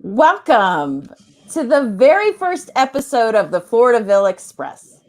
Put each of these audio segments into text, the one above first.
Welcome to the very first episode of the Floridaville Express.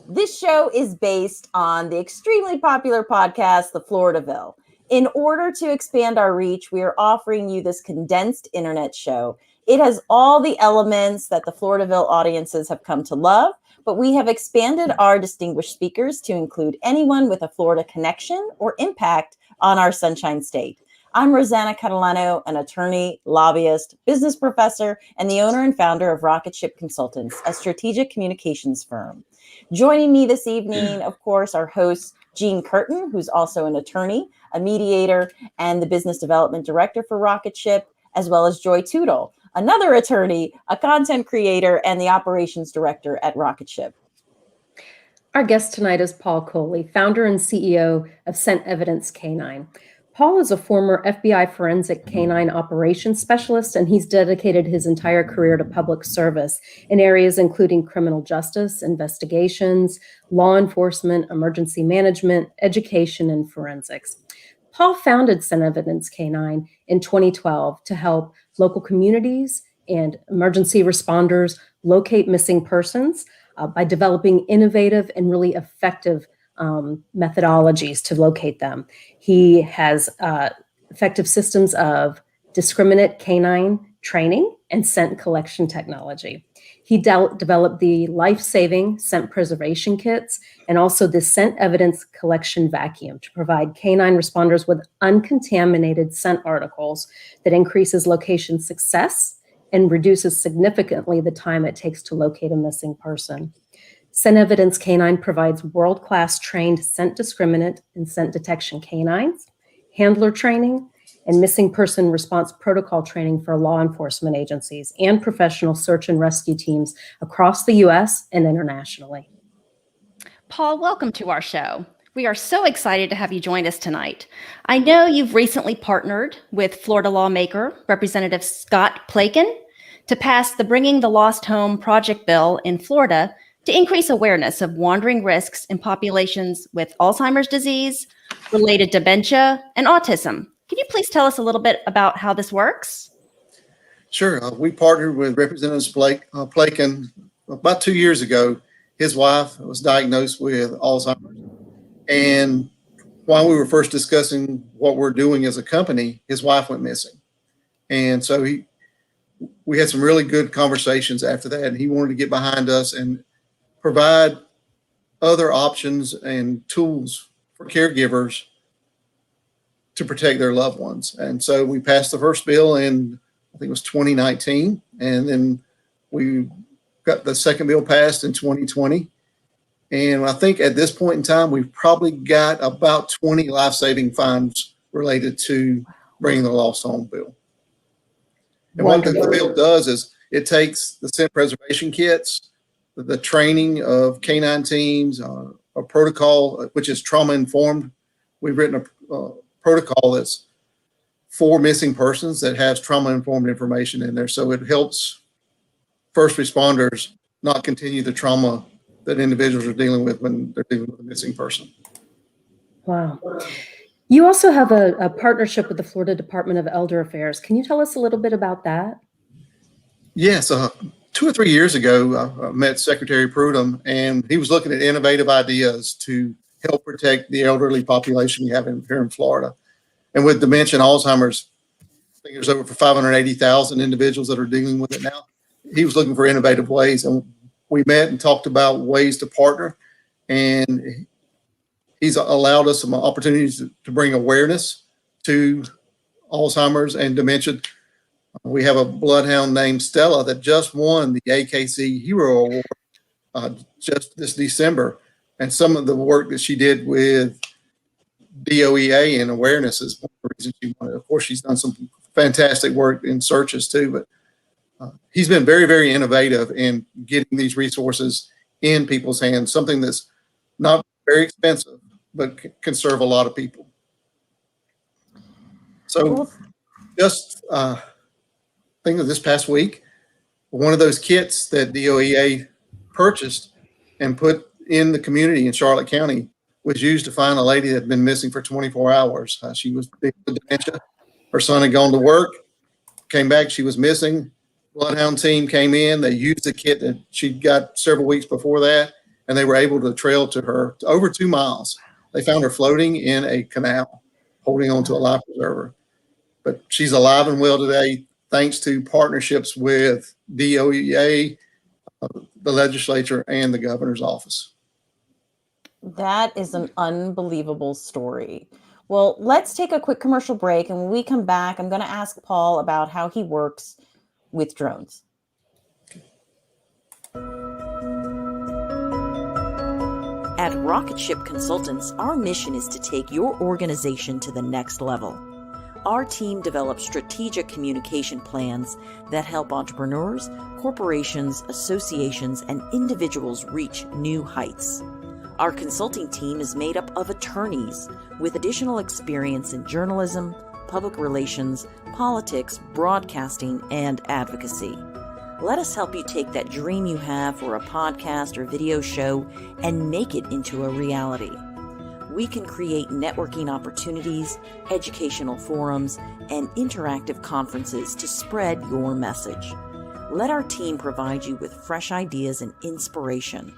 This show is based on the extremely popular podcast, The Floridaville. In order to expand our reach, we are offering you this condensed internet show. It has all the elements that the Floridaville audiences have come to love, but we have expanded our distinguished speakers to include anyone with a Florida connection or impact on our Sunshine State. I'm Rosanna, Catalano, an attorney, lobbyist, business professor, and the owner and founder of Rocket Ship Consultants, a strategic communications firm. Joining me this evening, of course, our host, Jeanne Curtin, who's also an attorney, a mediator, and the business development director for Rocket Ship, as well as Joy Tootle, another attorney, a content creator, and the operations director at Rocket Ship. Our guest tonight is Paul Coley, founder and CEO of Scent Evidence Canine. Paul is a former FBI forensic canine operations specialist, and he's dedicated his entire career to public service in areas including criminal justice, investigations, law enforcement, emergency management, education, and forensics. Paul founded Scent Evidence Canine in 2012 to help local communities and emergency responders locate missing persons by developing innovative and really effective methodologies to locate them. He has effective systems of discriminate canine training and scent collection technology. He developed the life-saving scent preservation kits and also the scent evidence collection vacuum to provide canine responders with uncontaminated scent articles that increases location success and reduces significantly the time it takes to locate a missing person. Scent Evidence Canine provides world-class trained scent discriminant and scent detection canines, handler training, and missing person response protocol training for law enforcement agencies and professional search and rescue teams across the U.S. and internationally. Paul, welcome to our show. We are so excited to have you join us tonight. I know you've recently partnered with Florida lawmaker Representative Scott Plakin to pass the Bringing the Lost Home Project bill in Florida to increase awareness of wandering risks in populations with Alzheimer's disease, related dementia, and autism. Can you please tell us a little bit about how this works? Sure. We partnered with Representative Plakin about 2 years ago. His wife was diagnosed with Alzheimer's. And while we were first discussing what we're doing as a company, his wife went missing. And so we had some really good conversations after that. And he wanted to get behind us and provide other options and tools for caregivers to protect their loved ones. And so we passed the first bill in, I think it was 2019. And then we got the second bill passed in 2020. And I think at this point in time, we've probably got about 20 life-saving funds related to Bringing the Lost Home bill. And what the bill does is it takes the scent preservation kits, the training of canine teams, a protocol which is trauma informed. We've written a protocol that's for missing persons that has trauma informed information in there. So it helps first responders not continue the trauma that individuals are dealing with when they're dealing with a missing person. Wow. You also have a partnership with the Florida Department of Elder Affairs. Can you tell us a little bit about that? Yes. 2 or 3 years ago, I met Secretary Prudhomme, and he was looking at innovative ideas to help protect the elderly population we have here in Florida. And with dementia and Alzheimer's, I think there's over 580,000 individuals that are dealing with it now. He was looking for innovative ways, and we met and talked about ways to partner. And he's allowed us some opportunities to bring awareness to Alzheimer's and dementia. We have a bloodhound named Stella that just won the AKC Hero Award just this December. And some of the work that she did with DOEA and awareness is one of the reasons she won it. Of course, she's done some fantastic work in searches too, but he's been very, very innovative in getting these resources in people's hands, something that's not very expensive, but can serve a lot of people. So just think of this past week, one of those kits that DOEA purchased and put in the community in Charlotte County was used to find a lady that had been missing for 24 hours. She was dealing with dementia. Her son had gone to work, came back, she was missing. Bloodhound team came in. They used the kit that she'd got several weeks before that, and they were able to trail to her to over 2 miles. They found her floating in a canal, holding on to a life preserver. But she's alive and well today, thanks to partnerships with DOEA, the legislature, and the governor's office. That is an unbelievable story. Well, let's take a quick commercial break. And when we come back, I'm going to ask Paul about how he works with drones. At Rocket Ship Consultants, our mission is to take your organization to the next level. Our team develops strategic communication plans that help entrepreneurs, corporations, associations, and individuals reach new heights. Our consulting team is made up of attorneys with additional experience in journalism, public relations, politics, broadcasting, and advocacy. Let us help you take that dream you have for a podcast or video show and make it into a reality. We can create networking opportunities, educational forums, and interactive conferences to spread your message. Let our team provide you with fresh ideas and inspiration.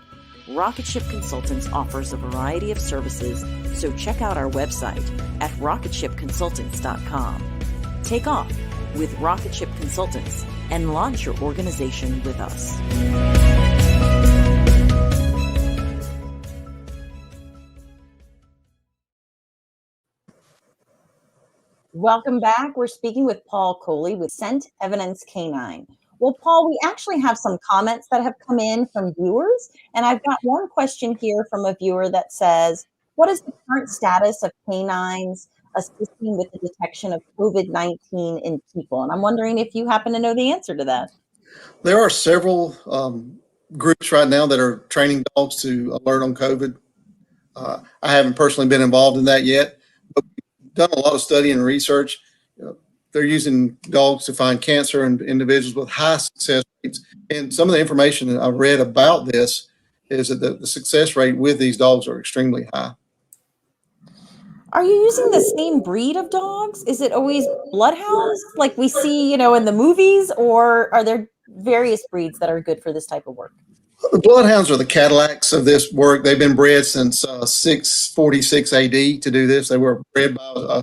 Rocket Ship Consultants offers a variety of services, so check out our website at rocketshipconsultants.com. Take off with Rocket Ship Consultants and launch your organization with us. Welcome back. We're speaking with Paul Coley with Scent Evidence Canine. Well, Paul, we actually have some comments that have come in from viewers, and I've got one question here from a viewer that says, what is the current status of canines assisting with the detection of COVID-19 in people? And I'm wondering if you happen to know the answer to that. There are several groups right now that are training dogs to alert on COVID. I haven't personally been involved in that yet, but we've done a lot of study and research. They're using dogs to find cancer in individuals with high success rates. And some of the information that I've read about this is that the success rate with these dogs are extremely high. Are you using the same breed of dogs? Is it always bloodhounds like we see, in the movies, or are there various breeds that are good for this type of work? The bloodhounds are the Cadillacs of this work. They've been bred since 646 AD to do this. They were bred by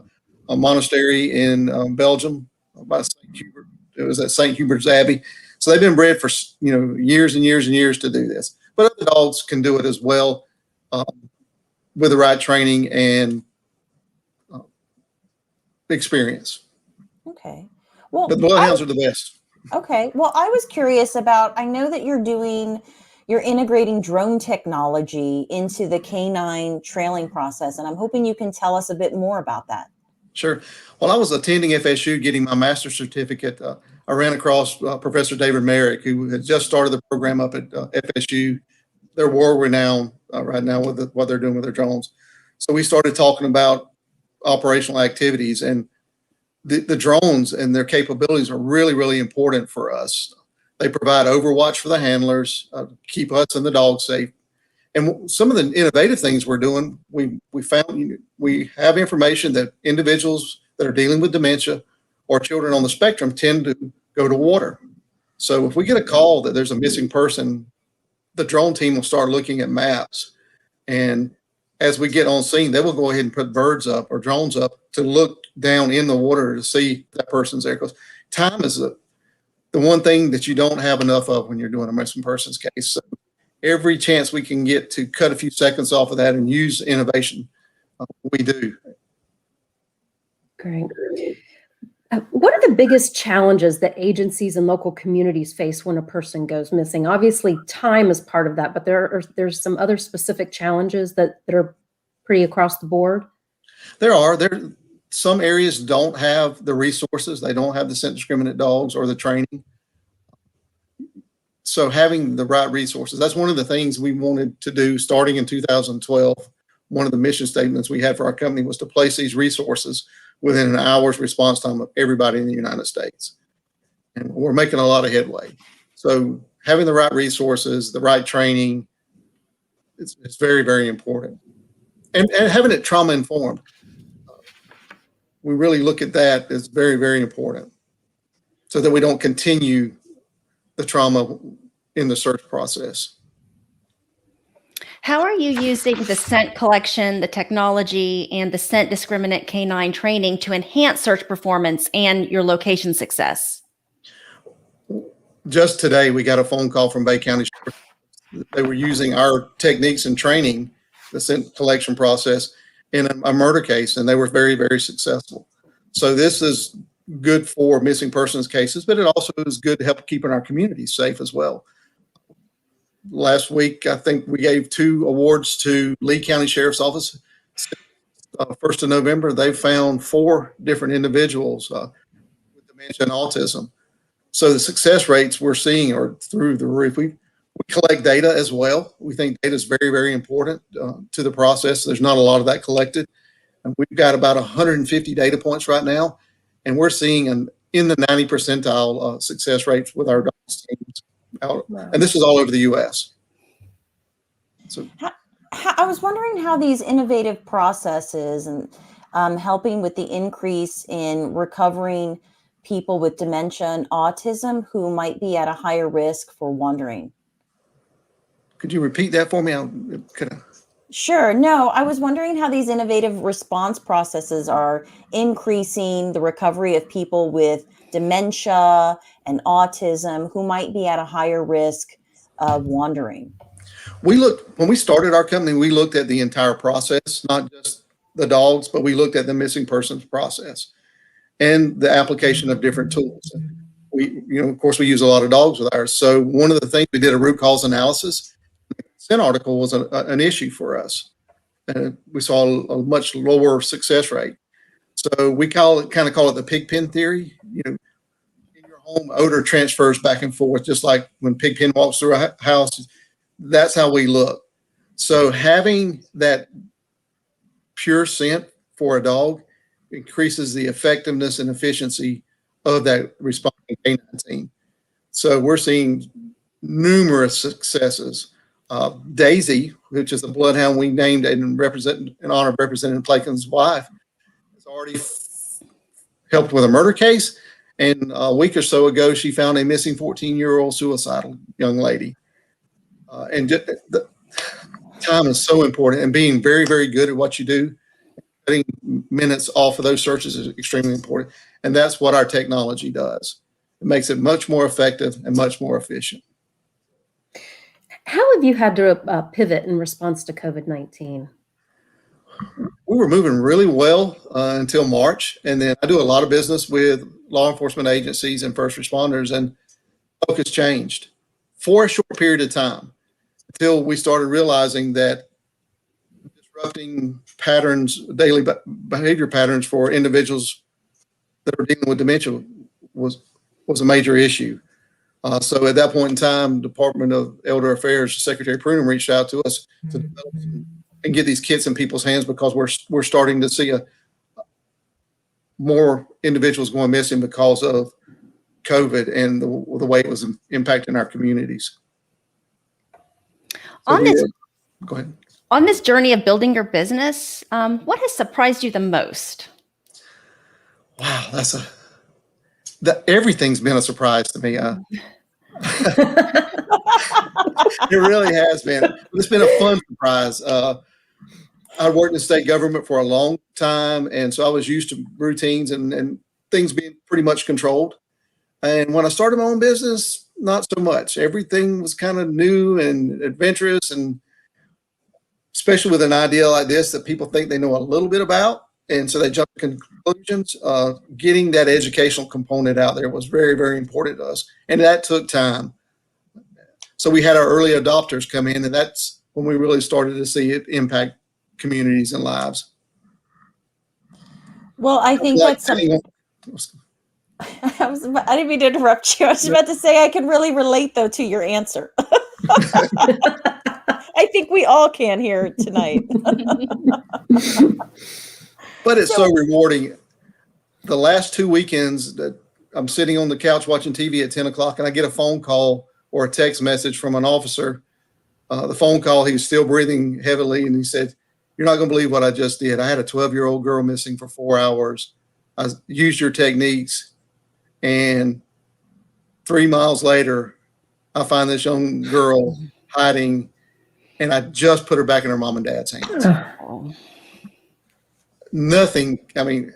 a monastery in Belgium by St. Hubert. It was at St. Hubert's Abbey. So they've been bred for years and years and years to do this. But other dogs can do it as well with the right training and experience. Okay. Well, but the bloodhounds are the best. Okay. Well, I was curious about, I know that you're integrating drone technology into the canine trailing process, and I'm hoping you can tell us a bit more about that. Sure. While I was attending FSU getting my master's certificate, I ran across Professor David Merrick, who had just started the program up at FSU. They're world-renowned right now with what they're doing with their drones. So we started talking about operational activities, and the drones and their capabilities are really, really important for us. They provide overwatch for the handlers, keep us and the dogs safe. And some of the innovative things we're doing, we found we have information that individuals that are dealing with dementia or children on the spectrum tend to go to water. So if we get a call that there's a missing person, the drone team will start looking at maps. And as we get on scene, they will go ahead and put birds up or drones up to look down in the water to see if that person's there. Because time is the one thing that you don't have enough of when you're doing a missing persons case. So every chance we can get to cut a few seconds off of that and use innovation, we do. Great. What are the biggest challenges that agencies and local communities face when a person goes missing? Obviously, time is part of that, but there's some other specific challenges that are pretty across the board. There some areas don't have the resources. They don't have the scent discriminate dogs or the training. So having the right resources, that's one of the things we wanted to do starting in 2012. One of the mission statements we had for our company was to place these resources within an hour's response time of everybody in the United States. And we're making a lot of headway. So having the right resources, the right training, it's very, very important. And having it trauma informed. We really look at that as very, very important so that we don't continue the trauma in the search process. How are you using the scent collection, the technology, and the scent discriminate canine training to enhance search performance and your location success? Just today, we got a phone call from Bay County Sheriff. They were using our techniques and training, the scent collection process, in a murder case, and they were very, very successful. So this is good for missing persons cases, but it also is good to help keeping our communities safe as well. Last week, I think we gave 2 awards to Lee County Sheriff's Office. 1st of November, they found 4 different individuals with dementia and autism. So the success rates we're seeing are through the roof. We collect data as well. We think data is very, very important to the process. There's not a lot of that collected. And we've got about 150 data points right now, and we're seeing in the 90 percentile success rates with our dogs teams. Wow. And this is all over the U.S. So I was wondering how these innovative processes and helping with the increase in recovering people with dementia and autism who might be at a higher risk for wandering. Could you repeat that for me? Sure. No, I was wondering how these innovative response processes are increasing the recovery of people with dementia and autism who might be at a higher risk of wandering. When we started our company, we looked at the entire process, not just the dogs, but we looked at the missing persons process and the application of different tools. Of course, we use a lot of dogs with ours. So one of the things, we did a root cause analysis. The consent article was an issue for us. We saw a much lower success rate. So we call it the pig pen theory. In your home, odor transfers back and forth, just like when Pigpen walks through a house. That's how we look. So having that pure scent for a dog increases the effectiveness and efficiency of that responding canine team. So we're seeing numerous successes. Daisy, which is the bloodhound we named in honor of Representative Plaken's wife, has already helped with a murder case. And a week or so ago, she found a missing 14-year-old suicidal young lady. And the time is so important, and being very, very good at what you do, cutting minutes off of those searches is extremely important. And that's what our technology does. It makes it much more effective and much more efficient. How have you had to pivot in response to COVID-19? We were moving really well until March. And then I do a lot of business with law enforcement agencies and first responders, and focus changed for a short period of time until we started realizing that disrupting patterns, daily behavior patterns for individuals that are dealing with dementia was a major issue. So at that point in time, Department of Elder Affairs, Secretary Prunham reached out to us to develop and get these kits in people's hands, because we're starting to see more individuals going missing because of COVID and the way it was impacting our communities. Go ahead. On this journey of building your business, what has surprised you the most? Wow, everything's been a surprise to me. It really has been. It's been a fun surprise. I worked in state government for a long time, and so I was used to routines and things being pretty much controlled. And when I started my own business, not so much. Everything was kind of new and adventurous, and especially with an idea like this that people think they know a little bit about, and so they jump to conclusions. Getting that educational component out there was very, very important to us, and that took time. So we had our early adopters come in, and that's when we really started to see it impact communities and lives. Well, I think that's something. I didn't mean to interrupt you. I was about to say I can really relate, though, to your answer. I think we all can here tonight. But it's so rewarding. The last 2 weekends that I'm sitting on the couch watching TV at 10 o'clock, and I get a phone call or a text message from an officer. The phone call, he was still breathing heavily, and he said, "You're not going to believe what I just did. I had a 12-year-old girl missing for 4 hours. I used your techniques, and 3 miles later, I find this young girl hiding, and I just put her back in her mom and dad's hands. Oh. Nothing, I mean,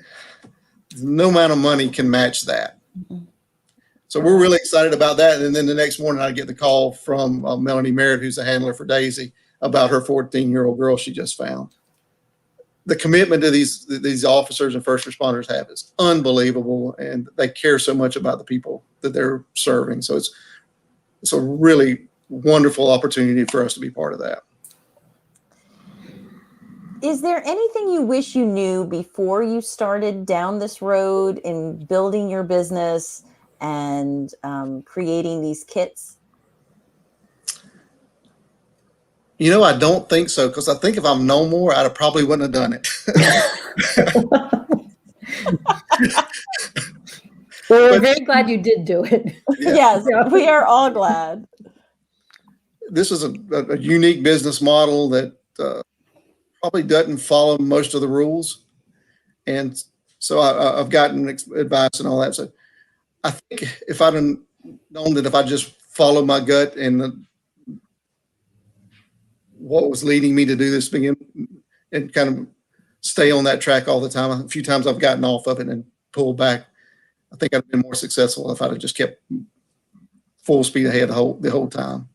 no amount of money can match that. So we're really excited about that. And then the next morning I get the call from Melanie Merritt, who's a handler for Daisy, about her 14-year-old girl she just found. The commitment to these officers and first responders have is unbelievable, and they care so much about the people that they're serving. So it's a really wonderful opportunity for us to be part of that. Is there anything you wish you knew before you started down this road in building your business and creating these kits? You know, I don't think so, because I think if I've known more, I probably wouldn't have done it. Well, we're very glad you did do it. Yes, we are all glad. This is a unique business model that probably doesn't follow most of the rules. And so I've gotten advice and all that. So I think if I'd have known that if I just followed my gut and what was leading me to do this and kind of stay on that track all the time. A few times I've gotten off of it and pulled back. I think I'd have been more successful if I'd have just kept full speed ahead the whole time.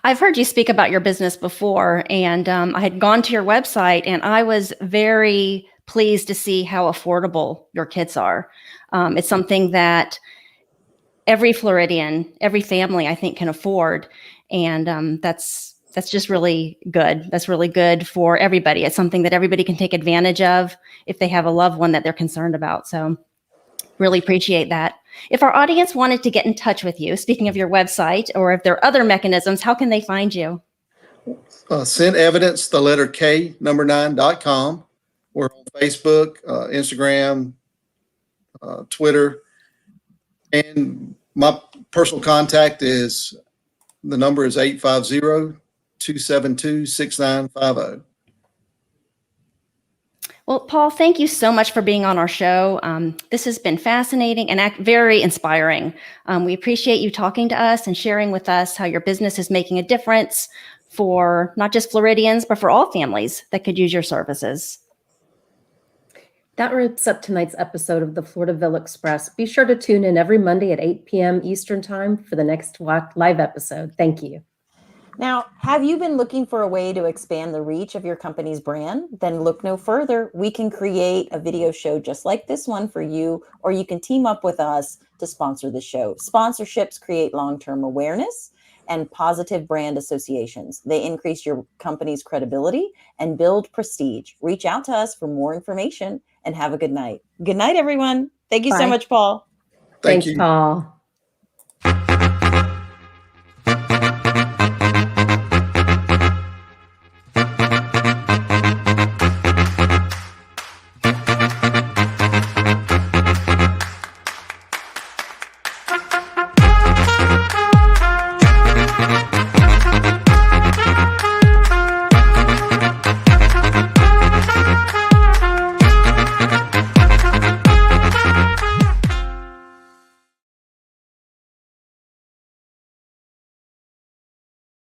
I've heard you speak about your business before, and I had gone to your website, and I was very pleased to see how affordable your kits are. It's something that every Floridian, every family, I think, can afford, and that's just really good. That's really good for everybody. It's something that everybody can take advantage of if they have a loved one that they're concerned about. So really appreciate that. If our audience wanted to get in touch with you, speaking of your website, or if there are other mechanisms, how can they find you? Send evidence, the letter K, number 9.com. We're on Facebook, Instagram, Twitter. And my personal contact is, the number is 850-272-6950. Well, Paul, thank you so much for being on our show. This has been fascinating and very inspiring. We appreciate you talking to us and sharing with us how your business is making a difference for not just Floridians, but for all families that could use your services. That wraps up tonight's episode of the Floridaville Express. Be sure to tune in every Monday at 8 p.m. Eastern Time for the next live episode. Thank you. Now, have you been looking for a way to expand the reach of your company's brand? Then look no further. We can create a video show just like this one for you, or you can team up with us to sponsor the show. Sponsorships create long-term awareness and positive brand associations. They increase your company's credibility and build prestige. Reach out to us for more information and have a good night. Good night, everyone. Thank you so Bye. much, Paul. Thank Thanks, you. Paul.